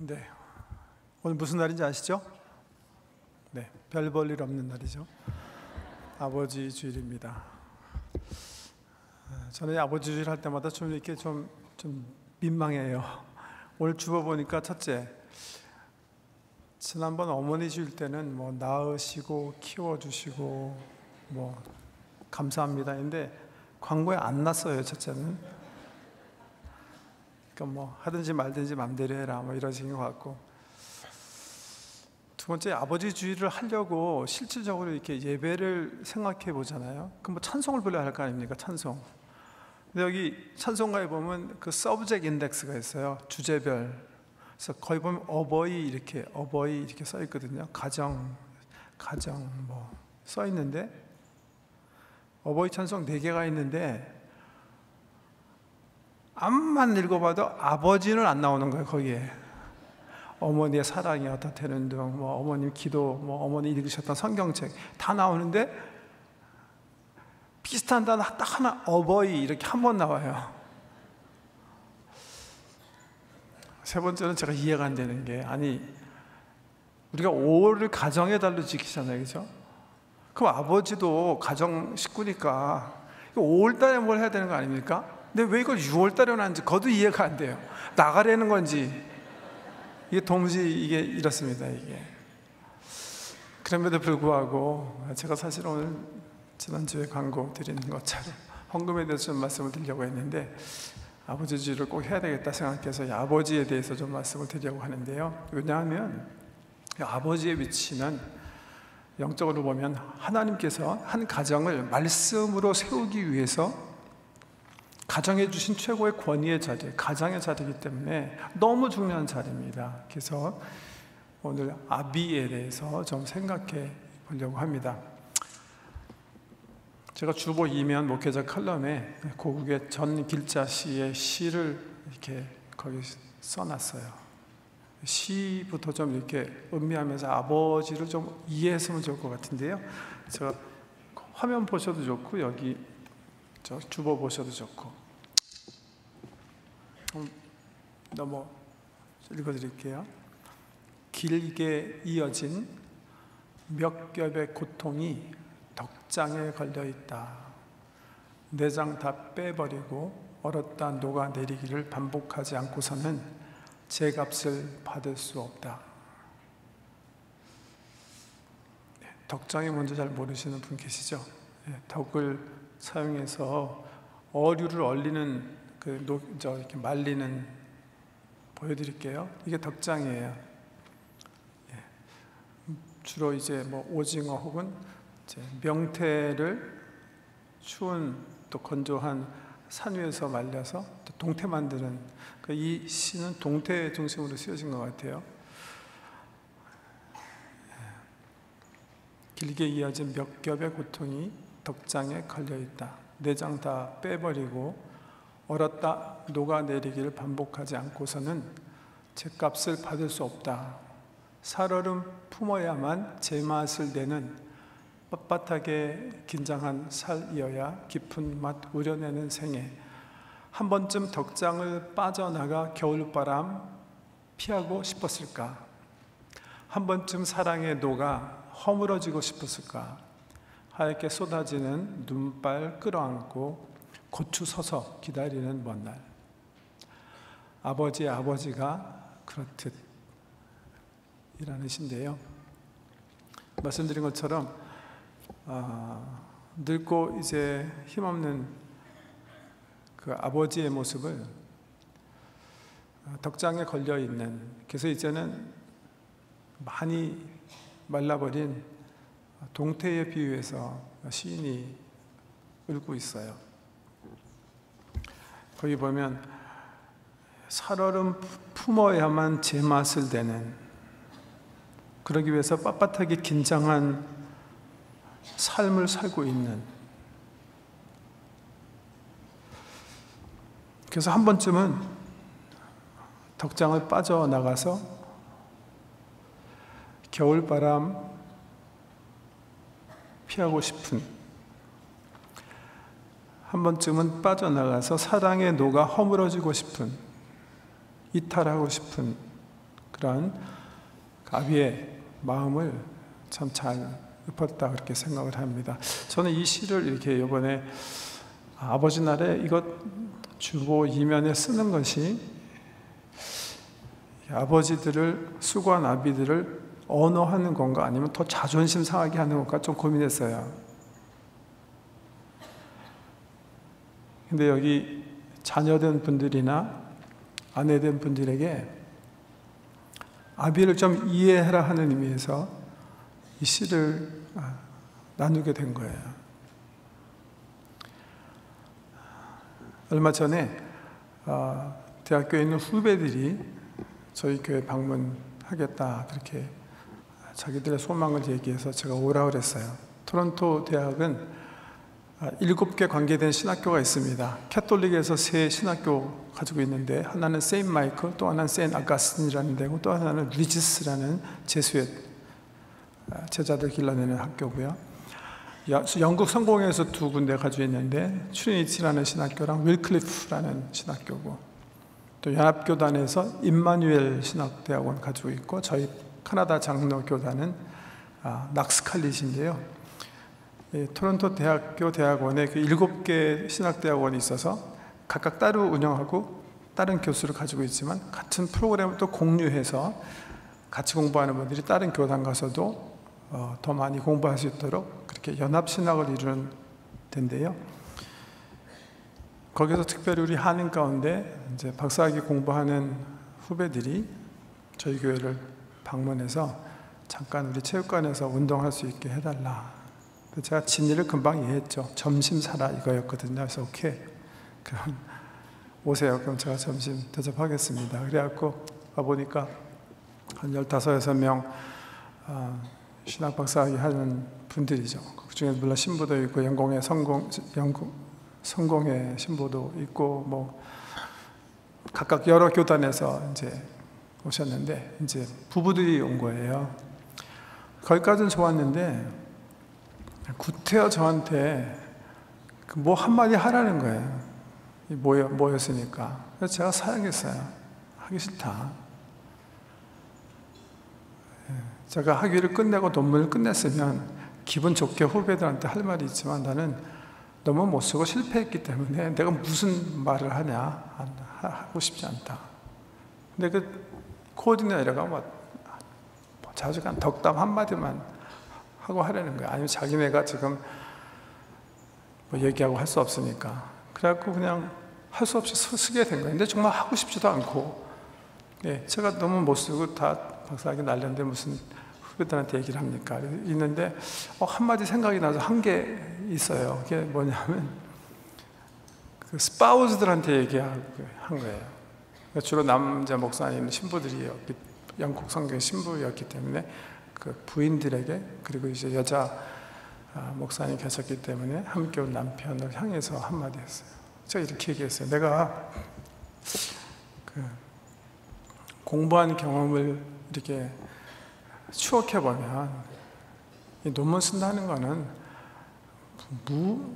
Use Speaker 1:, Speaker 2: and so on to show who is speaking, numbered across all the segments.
Speaker 1: 네, 오늘 무슨 날인지 아시죠? 네, 별 볼 일 없는 날이죠. 아버지 주일입니다. 저는 아버지 주일 할 때마다 좀 이렇게 좀 민망해요. 오늘 주보 보니까 첫째, 지난번 어머니 주일 때는 뭐 낳으시고 키워주시고 뭐 감사합니다. 근데 광고에 안 났어요. 첫째는. 그러니까 뭐 하든지 말든지 맘대로 해라 뭐 이러신 것 같고, 두 번째, 아버지 주일을 하려고 실질적으로 이렇게 예배를 생각해 보잖아요. 그럼 뭐 찬송을 불러야 할 거 아닙니까? 찬송. 근데 여기 찬송가에 보면 그 서브젝트 인덱스가 있어요. 주제별. 그래서 거기 보면 어버이 이렇게 써 있거든요. 가정 뭐 써 있는데, 어버이 찬송 4개가 있는데 암만 읽어봐도 아버지는 안 나오는 거예요. 거기에 어머니의 사랑이 어떻다는 등, 뭐 어머님 기도, 뭐 어머니 읽으셨던 성경책 다 나오는데 비슷한 단어 딱 하나, 어버이, 이렇게 한 번 나와요. 세 번째는 제가 이해가 안 되는 게, 아니 우리가 5월을 가정의 달로 지키잖아요, 그죠? 그럼 아버지도 가정 식구니까 5월 달에 뭘 해야 되는 거 아닙니까? 근데 왜 이걸 6월 달에 하는지 그것도 이해가 안 돼요. 나가려는 건지, 이게 이게 이렇습니다. 이게. 그럼에도 불구하고 제가 사실 오늘 지난주에 광고 드리는 것처럼 헌금에 대해서 좀 말씀을 드리려고 했는데, 아버지 주일을 꼭 해야 되겠다 생각해서 아버지에 대해서 좀 말씀을 드리려고 하는데요. 왜냐하면 아버지의 위치는 영적으로 보면 하나님께서 한 가정을 말씀으로 세우기 위해서 가정해 주신 최고의 권위의 자리, 가장의 자리이기 때문에 너무 중요한 자리입니다. 그래서 오늘 아비에 대해서 좀 생각해 보려고 합니다. 제가 주보 이면 목회자 칼럼에 고국의 전길자 씨의 시를 이렇게 거기 써놨어요. 시부터 좀 이렇게 음미하면서 아버지를 좀 이해했으면 좋을 것 같은데요. 제가 화면 보셔도 좋고 여기 저 주보 보셔도 좋고, 넘어 읽어드릴게요. 길게 이어진 몇 겹의 고통이 덕장에 걸려있다. 내장 다 빼버리고 얼었다 녹아내리기를 반복하지 않고서는 제값을 받을 수 없다. 덕장이 뭔지 잘 모르시는 분 계시죠? 덕을 사용해서 어류를 얼리는 이렇게 말리는, 보여드릴게요. 이게 덕장이에요. 주로 이제 뭐 오징어 혹은 이제 명태를 추운 또 건조한 산 위에서 말려서 또 동태 만드는, 이 시는 동태 중심으로 쓰여진 것 같아요. 길게 이어진 몇 겹의 고통이 덕장에 걸려있다. 내장 다 빼버리고 얼었다 녹아내리기를 반복하지 않고서는 제값을 받을 수 없다. 살얼음 품어야만 제맛을 내는 빳빳하게 긴장한 살이어야 깊은 맛 우려내는 생애. 한 번쯤 덕장을 빠져나가 겨울바람 피하고 싶었을까? 한 번쯤 사랑에 녹아 허물어지고 싶었을까? 하얗게 쏟아지는 눈발 끌어안고 고추 서서 기다리는 먼 날. 아버지의 아버지가 그렇듯 이라는 시인데요. 말씀드린 것처럼 늙고 이제 힘없는 그 아버지의 모습을 덕장에 걸려있는, 그래서 이제는 많이 말라버린 동태에 비유해서 시인이 읊고 있어요. 거기 보면 살얼음 품어야만 제맛을 내는, 그러기 위해서 빳빳하게 긴장한 삶을 살고 있는, 그래서 한 번쯤은 덕장을 빠져나가서 겨울바람 피하고 싶은, 한 번쯤은 빠져나가서 사랑에 녹아 허물어지고 싶은, 이탈하고 싶은 그런 아비의 마음을 참 잘 읊었다 그렇게 생각을 합니다. 저는 이 시를 이렇게 이번에 아버지 날에 이것 주보 이면에 쓰는 것이 아버지들을, 수고한 아비들을 언어하는 건가 아니면 더 자존심 상하게 하는 건가 좀 고민했어요. 근데 여기 자녀된 분들이나 아내된 분들에게 아비를 좀 이해해라 하는 의미에서 이 시를 나누게 된 거예요. 얼마 전에 대학교에 있는 후배들이 저희 교회 방문하겠다 그렇게 자기들의 소망을 얘기해서 제가 오라고 그랬어요. 토론토 대학은 7개 관계된 신학교가 있습니다. 캐톨릭에서 3 신학교 가지고 있는데 하나는 세인트 마이클, 또 하나는 세인트 아가스틴이라는 데고 또 하나는 리지스라는 제수의 제자들 길러내는 학교고요. 영국 성공회에서 2군데 가지고 있는데 트리니티라는 신학교랑 윌클리프라는 신학교고, 또 연합교단에서 임마누엘 신학대학원 가지고 있고, 저희 카나다 장로교단은 낙스칼리지인데요. 토론토 대학교 대학원에 그 7개 신학대학원이 있어서 각각 따로 운영하고 다른 교수를 가지고 있지만 같은 프로그램을 또 공유해서 같이 공부하는 분들이 다른 교단 가서도 더 많이 공부할 수 있도록 그렇게 연합신학을 이루는 데인데요. 거기서 특별히 우리 한인 가운데 이제 박사학위 공부하는 후배들이 저희 교회를 방문해서 잠깐 우리 체육관에서 운동할 수 있게 해달라. 제가 진리를 금방 이해했죠. 점심 사라 이거였거든요. 그래서 오케이, 그럼 오세요. 그럼 제가 점심 대접하겠습니다. 그래갖고 와보니까 한 15, 16명 신학 박사학위 하는 분들이죠. 그 중에 물론 신부도 있고 영국 성공의 신부도 있고 뭐 각각 여러 교단에서 이제 오셨는데 이제 부부들이 온 거예요. 거기까지는 좋았는데 구태여 저한테 뭐 한마디 하라는 거예요. 모였으니까. 그래서 제가 사양했어요. 하기 싫다. 제가 학위를 끝내고 논문을 끝냈으면 기분 좋게 후배들한테 할 말이 있지만 나는 너무 못 쓰고 실패했기 때문에 내가 무슨 말을 하냐 하고 싶지 않다. 근데 그 코디네이터가 뭐 자주간 덕담 한마디만 하고 하라는 거야. 아니면 자기네가 지금 뭐 얘기하고 할 수 없으니까. 그래갖고 그냥 할 수 없이 쓰게 된 거예요. 근데 정말 하고 싶지도 않고, 제가 너무 못 쓰고 다 박사학위 날렸는데 무슨 후배들한테 얘기를 합니까? 있는데 한마디 생각이 나서 한 게 있어요. 그게 뭐냐면 그 스파우즈들한테 얘기한 거예요. 주로 남자 목사님 신부들이 영국 성교회 신부였기 때문에 그 부인들에게, 그리고 이제 여자 목사님 계셨기 때문에 함께 온 남편을 향해서 한마디 했어요. 제가 이렇게 얘기했어요. 내가 그 공부한 경험을 이렇게 추억해보면 이 논문 쓴다는 거는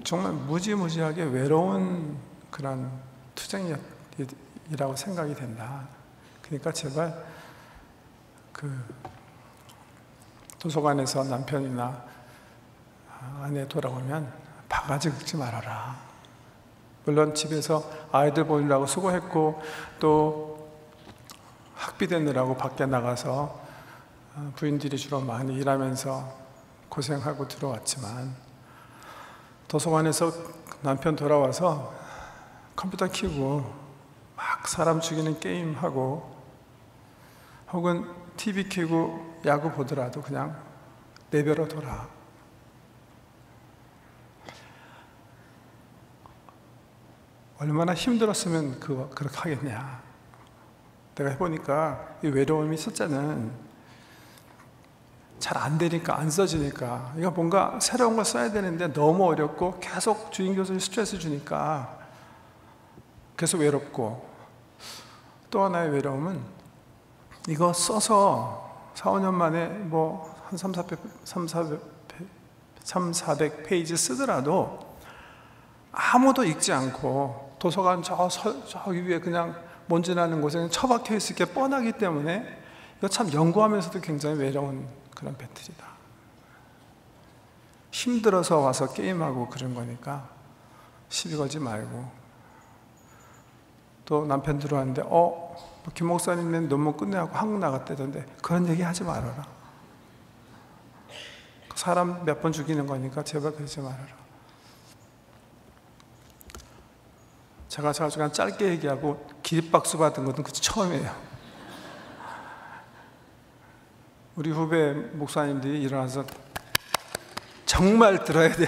Speaker 1: 정말 무지무지하게 외로운 그런 투쟁이라고 생각이 된다. 그러니까 제발 그 도서관에서 남편이나 아내 돌아오면 바가지 긁지 말아라. 물론 집에서 아이들 보느라고 수고했고 또 학비 대느라고 밖에 나가서 부인들이 주로 많이 일하면서 고생하고 들어왔지만 도서관에서 남편 돌아와서 컴퓨터 켜고 막 사람 죽이는 게임하고 혹은 TV 켜고 야구 보더라도 그냥 내버려 둬라. 얼마나 힘들었으면 그렇게 하겠냐. 내가 해보니까 이 외로움이 첫째는 잘 안 되니까, 안 써지니까, 이거 뭔가 새로운 걸 써야 되는데 너무 어렵고 계속 주인 교수님 스트레스 주니까 계속 외롭고, 또 하나의 외로움은 이거 써서 4, 5년 만에 뭐 한 400페이지 쓰더라도 아무도 읽지 않고 도서관 저 위에 그냥 먼지 나는 곳에 처박혀 있을 게 뻔하기 때문에 이거 참 연구하면서도 굉장히 외로운 그런 배틀이다. 힘들어서 와서 게임하고 그런 거니까 시비 걸지 말고. 또 남편 들어왔는데 김 목사님은 논문 끝내고 한국 나갔다던데 그런 얘기 하지 말아라. 사람 몇 번 죽이는 거니까 제발 그러지 말아라. 제가 그냥 짧게 얘기하고 기립박수 받은 것은 그게 처음이에요. 우리 후배 목사님들이 일어나서 정말 들어야 될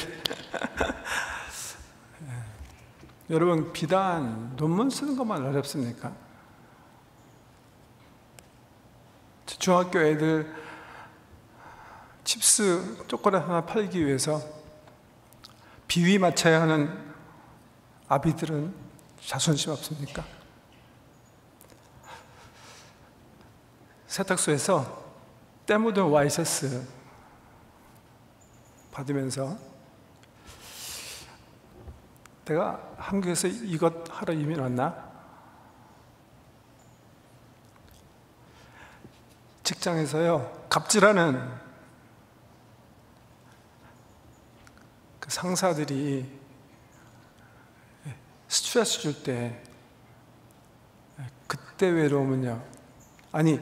Speaker 1: 여러분, 비단 논문 쓰는 것만 어렵습니까? 중학교 애들 칩스 초콜릿 하나 팔기 위해서 비위 맞춰야 하는 아비들은 자존심 없습니까? 세탁소에서 때 묻은 와이셔츠 받으면서 내가 한국에서 이것 하러 이민 왔나? 직장에서요, 갑질하는 그 상사들이 스트레스 줄 때 그때 외로우면요, 아니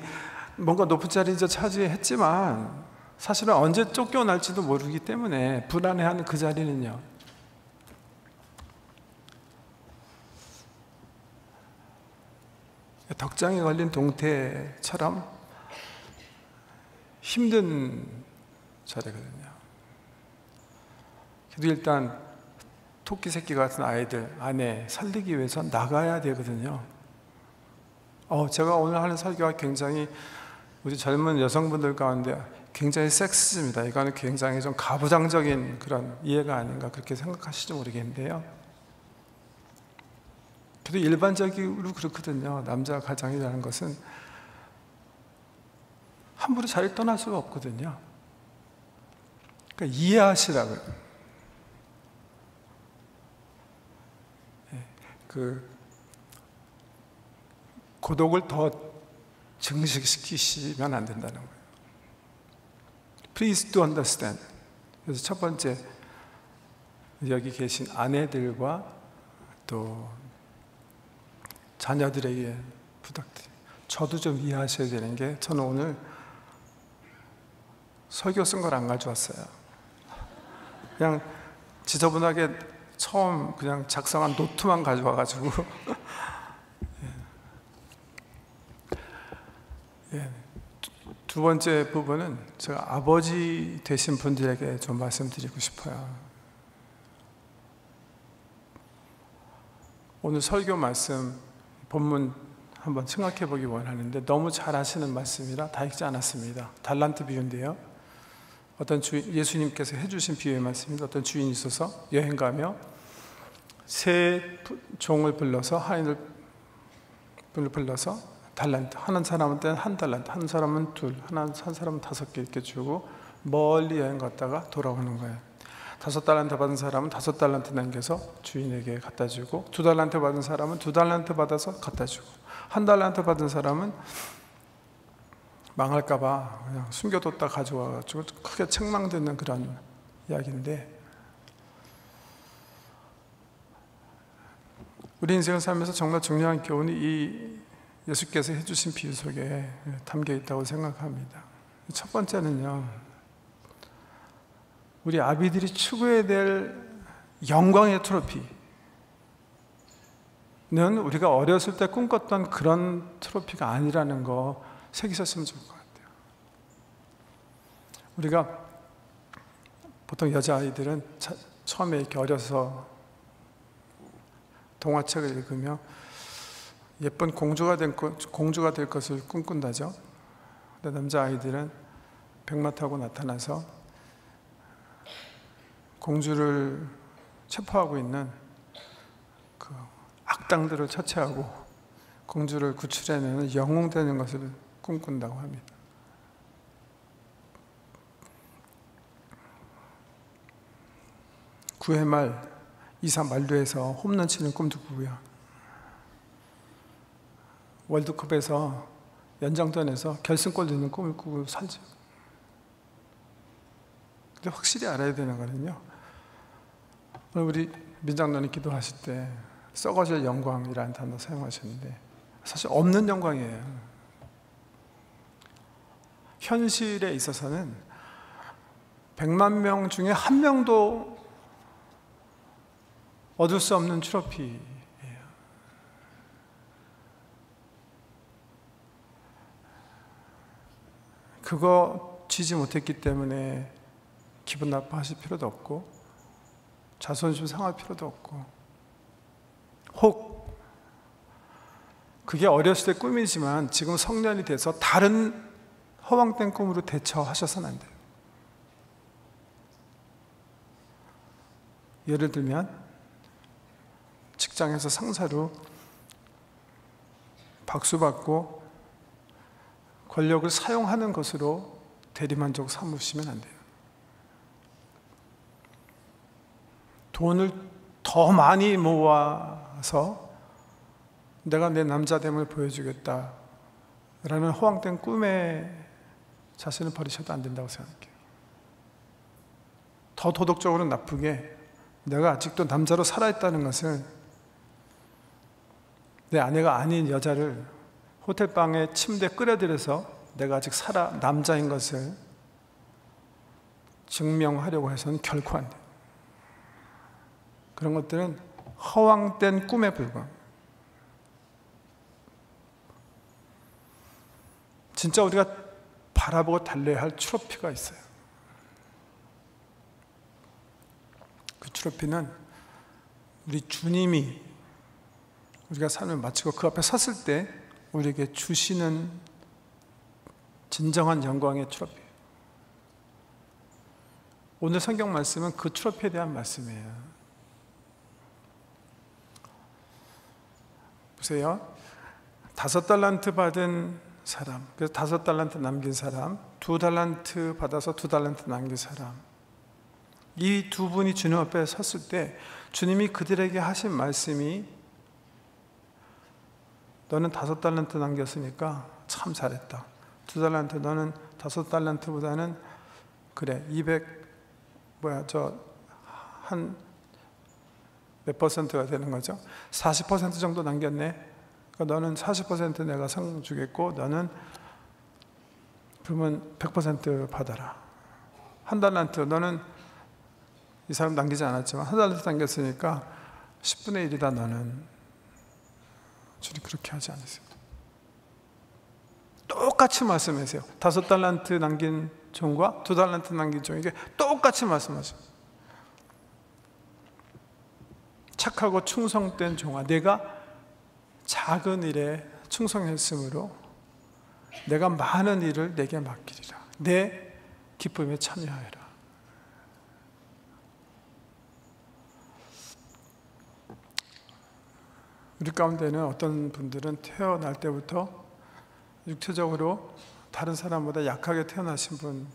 Speaker 1: 뭔가 높은 자리 차지했지만 사실은 언제 쫓겨날지도 모르기 때문에 불안해하는 그 자리는요, 덕장에 걸린 동태처럼 힘든 자리거든요. 그래도 일단 토끼 새끼 같은 아이들 아내 살리기 위해서 나가야 되거든요. 제가 오늘 하는 설교가 굉장히 우리 젊은 여성분들 가운데 굉장히 섹시즘이다. 이거는 굉장히 좀 가부장적인 그런 이해가 아닌가 그렇게 생각하실지 모르겠는데요. 그래도 일반적으로 그렇거든요. 남자 가장이라는 것은 함부로 자리를 떠날 수가 없거든요. 그러니까 이해하시라고요. 그 고독을 더 증식시키시면 안 된다는 거예요. Please do understand. 그래서 첫 번째, 여기 계신 아내들과 또 자녀들에게 부탁드려요. 저도 좀 이해하셔야 되는 게, 저는 오늘 설교 쓴 걸 안 가져왔어요. 그냥 지저분하게 처음 그냥 작성한 노트만 가져와가지고 두 번째 부분은 제가 아버지 되신 분들에게 좀 말씀드리고 싶어요. 오늘 설교 말씀 본문 한번 생각해 보기 원하는데 너무 잘 아시는 말씀이라 다 읽지 않았습니다. 달란트 비유인데요, 예수님께서 해주신 비유의 말씀입니다. 어떤 주인이 있어서 여행 가며 세 종을 불러서 하인을 불러서 달란트, 하는 사람한테는 한 달란트, 한 사람은 둘, 한 사람은 5개 이렇게 주고 멀리 여행 갔다가 돌아오는 거예요. 5달란트 받은 사람은 5달란트 남겨서 주인에게 갖다 주고, 2달란트 받은 사람은 2달란트 받아서 갖다 주고, 1달란트 받은 사람은 망할까봐 그냥 숨겨뒀다 가져와가지고 크게 책망듣는 그런 이야기인데, 우리 인생을 살면서 정말 중요한 교훈이 이 예수께서 해주신 비유 속에 담겨 있다고 생각합니다. 첫 번째는요, 우리 아비들이 추구해야 될 영광의 트로피는 우리가 어렸을 때 꿈꿨던 그런 트로피가 아니라는 거 새기셨으면 좋을 것 같아요. 우리가 보통 여자아이들은 처음에 이렇게 어려서 동화책을 읽으며 예쁜 공주가 될 것을 꿈꾼다죠. 근데 남자아이들은 백마 타고 나타나서 공주를 체포하고 있는 그 악당들을 처치하고 공주를 구출해내는 영웅 되는 것을 꿈꾼다고 합니다. 구회 말 2사 만루에서 홈런 치는 꿈도 꾸고요, 월드컵에서 연장전에서 결승골 넣는 꿈을 꾸고 살죠. 근데 확실히 알아야 되는 거는요, 오늘 우리 민장로님 기도하실 때 썩어질 영광이라는 단어 사용하셨는데 사실 없는 영광이에요. 현실에 있어서는 100만 명 중에 한 명도 얻을 수 없는 트로피예요. 그거 쥐지 못했기 때문에 기분 나빠하실 필요도 없고 자존심 상할 필요도 없고, 혹 그게 어렸을 때 꿈이지만 지금 성년이 돼서 다른 허황된 꿈으로 대처하셔서는 안 돼요. 예를 들면 직장에서 상사로 박수받고 권력을 사용하는 것으로 대리만족 삼으시면 안 돼요. 돈을 더 많이 모아서 내가 내 남자됨을 보여주겠다 라는 허황된 꿈에 자신을 버리셔도 안 된다고 생각해요. 더 도덕적으로 나쁘게 내가 아직도 남자로 살아있다는 것을, 내 아내가 아닌 여자를 호텔방에 침대에 끌어들여서 내가 아직 남자인 것을 증명하려고 해서는 결코 안 돼요. 그런 것들은 허황된 꿈에 불과합니다. 진짜 우리가 바라보고 달려야 할 트로피가 있어요. 그 트로피는 우리 주님이 우리가 삶을 마치고 그 앞에 섰을 때 우리에게 주시는 진정한 영광의 트로피. 오늘 성경 말씀은 그 트로피에 대한 말씀이에요. 보세요. 5달란트 받은 사람, 그래서 5달란트 남긴 사람, 2달란트 받아서 2달란트 남긴 사람, 이 두 분이 주님 앞에 섰을 때 주님이 그들에게 하신 말씀이, 너는 5달란트 남겼으니까 참 잘했다. 2달란트, 너는 5달란트보다는 그래 200 몇 퍼센트가 되는 거죠? 40% 정도 남겼네. 그러니까 너는 40% 내가 상 주겠고 너는 그러면 100% 받아라. 1달란트, 너는 이 사람 남기지 않았지만 1달란트 남겼으니까 10분의 1이다. 너는. 주님 그렇게 하지 않으세요. 똑같이 말씀하세요. 5달란트 남긴 종과 2달란트 남긴 종에게 똑같이 말씀하세요. 착하고 충성된 종아, 내가 작은 일에 충성했으므로 내가 많은 일을 내게 맡기리라. 내 기쁨에 참여하여라. 우리 가운데는 어떤 분들은 태어날 때부터 육체적으로 다른 사람보다 약하게 태어나신 분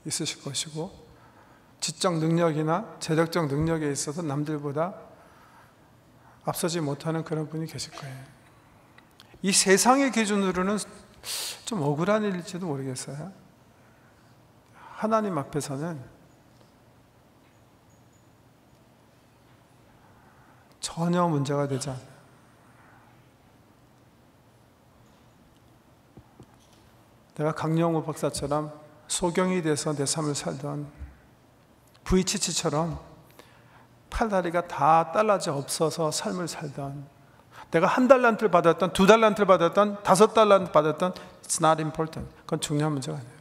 Speaker 1: 있으실 것이고, 지적 능력이나 재력적 능력에 있어서 남들보다 앞서지 못하는 그런 분이 계실 거예요. 이 세상의 기준으로는 좀 억울한 일일지도 모르겠어요. 하나님 앞에서는 전혀 문제가 되지 않아요. 내가 강영우 박사처럼 소경이 돼서 내 삶을 살던 부이치치처럼 팔다리가 다 딸라져 없어서 삶을 살던, 내가 1달란트를 받았던 2달란트를 받았던 5달란트 받았던 It's not important. 그건 중요한 문제가 아니에요.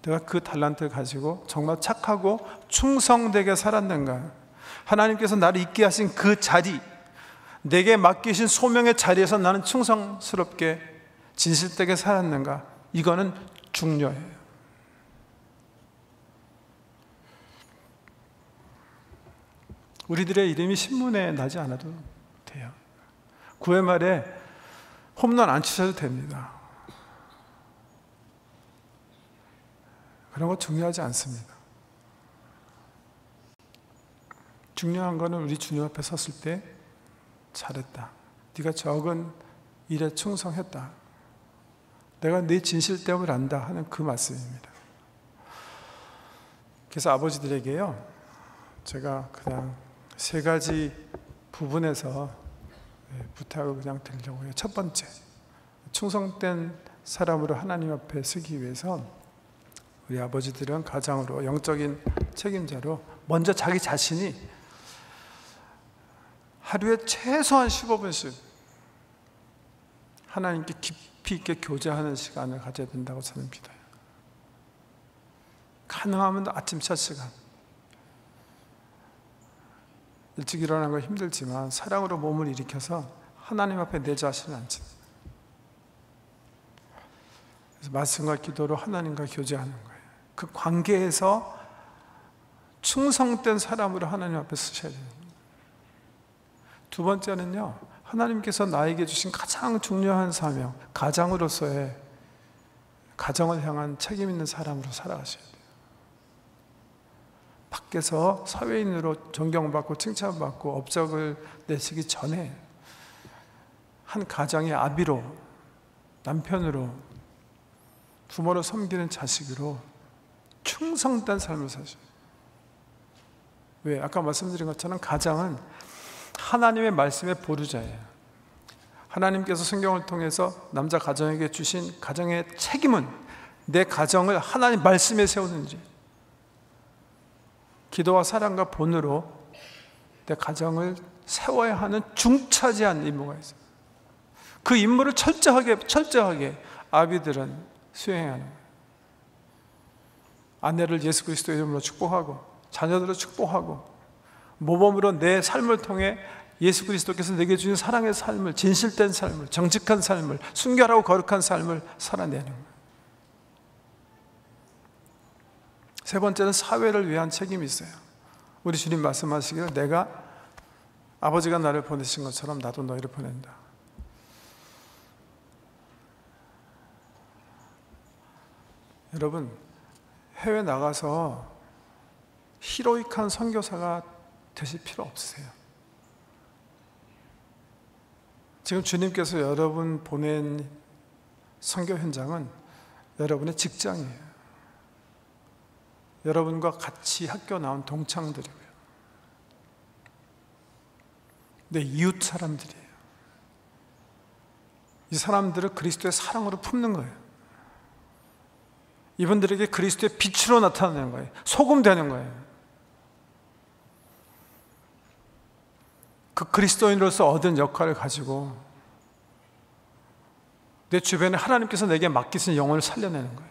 Speaker 1: 내가 그 달란트를 가지고 정말 착하고 충성되게 살았는가, 하나님께서 나를 있게 하신 그 자리, 내게 맡기신 소명의 자리에서 나는 충성스럽게 진실되게 살았는가, 이거는 중요해요. 우리들의 이름이 신문에 나지 않아도 돼요. 9회 말에 홈런 안 치셔도 됩니다. 그런 거 중요하지 않습니다. 중요한 거는 우리 주님 앞에 섰을 때 잘했다, 네가 적은 일에 충성했다, 내가 네 진실됨을 안다 하는 그 말씀입니다. 그래서 아버지들에게요, 제가 그냥 세 가지 부분에서 부탁을 그냥 드리려고 해요. 첫 번째, 충성된 사람으로 하나님 앞에 서기 위해서 우리 아버지들은 가장으로, 영적인 책임자로 먼저 자기 자신이 하루에 최소한 15분씩 하나님께 깊이 있게 교제하는 시간을 가져야 된다고 저는 믿어요. 가능하면 아침 첫 시간. 일찍 일어나는 건 힘들지만 사랑으로 몸을 일으켜서 하나님 앞에 내 자신을 앉힌다. 그래서 말씀과 기도로 하나님과 교제하는 거예요. 그 관계에서 충성된 사람으로 하나님 앞에 서셔야 돼요. 두 번째는요, 하나님께서 나에게 주신 가장 중요한 사명, 가장으로서의 가정을 향한 책임 있는 사람으로 살아가셔야 돼요. 밖에서 사회인으로 존경받고 칭찬받고 업적을 내시기 전에 한 가정의 아비로, 남편으로, 부모로 섬기는 자식으로 충성된 삶을 사셔요. 왜? 아까 말씀드린 것처럼 가장은 하나님의 말씀의 보루자예요. 하나님께서 성경을 통해서 남자 가정에게 주신 가정의 책임은 내 가정을 하나님 말씀에 세우는지, 기도와 사랑과 본으로 내 가정을 세워야 하는 중차지한 임무가 있어요. 그 임무를 철저하게 아비들은 수행하는 거예요. 아내를 예수 그리스도의 이름으로 축복하고 자녀들을 축복하고 모범으로 내 삶을 통해 예수 그리스도께서 내게 주신 사랑의 삶을, 진실된 삶을, 정직한 삶을, 순결하고 거룩한 삶을 살아내는 거예요. 세 번째는 사회를 위한 책임이 있어요. 우리 주님 말씀하시기를 내가 아버지가 나를 보내신 것처럼 나도 너희를 보낸다. 여러분, 해외 나가서 히로익한 선교사가 되실 필요 없으세요. 지금 주님께서 여러분 보낸 선교 현장은 여러분의 직장이에요. 여러분과 같이 학교 나온 동창들이고요. 내 이웃 사람들이에요. 이 사람들을 그리스도의 사랑으로 품는 거예요. 이분들에게 그리스도의 빛으로 나타나는 거예요. 소금 되는 거예요. 그 그리스도인으로서 얻은 역할을 가지고 내 주변에 하나님께서 내게 맡기신 영혼을 살려내는 거예요.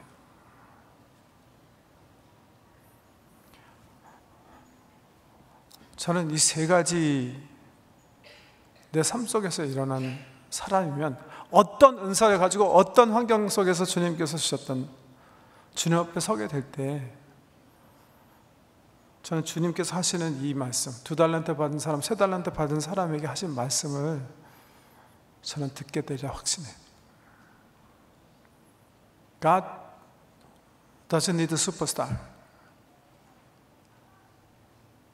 Speaker 1: 저는 이 세 가지 내 삶 속에서 일어난 사람이면 어떤 은사를 가지고 어떤 환경 속에서 주님께서 주셨던 주님 앞에 서게 될 때 저는 주님께서 하시는 이 말씀, 2달란트 받은 사람, 3달란트 받은 사람에게 하신 말씀을 저는 듣게 되리라 확신해요. God doesn't need a superstar.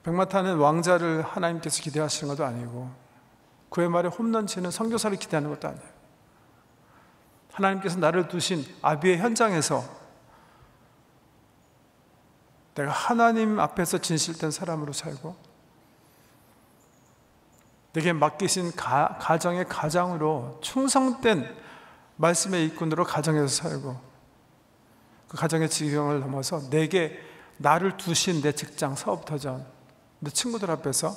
Speaker 1: 백마탄은 왕자를 하나님께서 기대하시는 것도 아니고 그의 말에 홈런 치는 선교사를 기대하는 것도 아니에요. 하나님께서 나를 두신 아비의 현장에서 내가 하나님 앞에서 진실된 사람으로 살고 내게 맡기신 가정의 가장으로 충성된 말씀의 일꾼으로 가정에서 살고 그 가정의 지경을 넘어서 내게 나를 두신 내 직장, 사업터전, 내 친구들 앞에서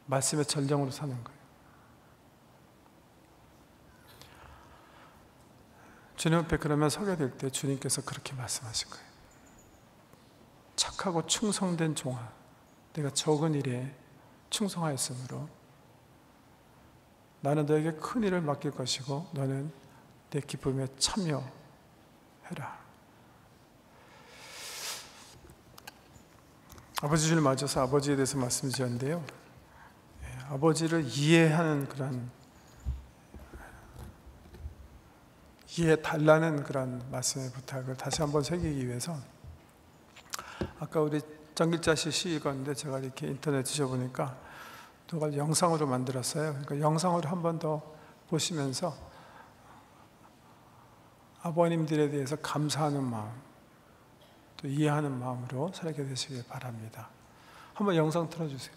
Speaker 1: 말씀의 전령으로 사는 거예요. 주님 앞에 그러면 서게 될 때 주님께서 그렇게 말씀하신 거예요. 착하고 충성된 종아, 내가 적은 일에 충성하였으므로 나는 너에게 큰 일을 맡길 것이고 너는 내 기쁨에 참여해라. 아버지 주님 맞아서 아버지에 대해서 말씀드렸는데요, 아버지를 이해하는 그런 이해해달라는 그런 말씀의 부탁을 다시 한번 새기기 위해서 아까 우리 정길자 씨 시 읽었는데 제가 이렇게 인터넷 뒤져보니까 그걸 영상으로 만들었어요. 그러니까 영상으로 한 번 더 보시면서 아버님들에 대해서 감사하는 마음, 또 이해하는 마음으로 살게 되시길 바랍니다. 한번 영상 틀어주세요.